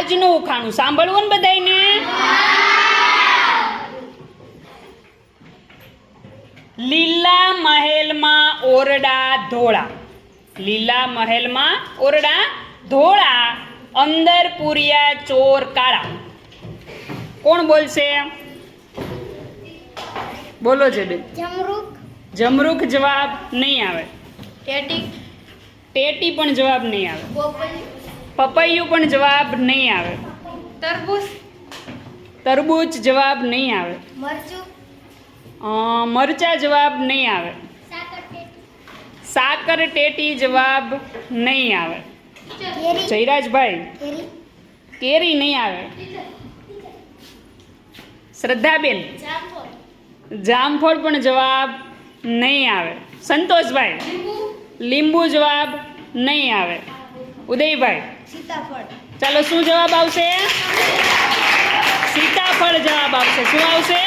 આજનું ઉખાણું સાંભળવું ને બધાયને? લીલા મહેલમાં ઓરડા ધોળા, લીલા મહેલમાં ઓરડા ધોળા, અંદર પૂર્યા ચોર કાળા. કોણ બોલશે? બોલો છે બેન. જમરૂખ. જમરૂખ જવાબ નહીં આવે. ટેટી. ટેટી પણ જવાબ નહીં આવે. પોપલી. પપૈયું પણ જવાબ નહીં આવે. તરબૂચ. તરબૂચ જવાબ નહીં આવે. મરચું. મરચા જવાબ નહીં આવે. સાકર ટેટી. સાકર ટેટી જવાબ નહીં આવે. કેરી. જયરાજભાઈ કેરી. કેરી નહીં આવે. શ્રદ્ધાબેન જામફળ. જામફળ પણ જવાબ નહીં આવે. સંતોષભાઈ લીંબુ જવાબ નહીં આવે. ઉદયભાઈ સીતાફળ. ચાલો શું જવાબ આવશે? સીતાફળ જવાબ આવશે. શું આવશે?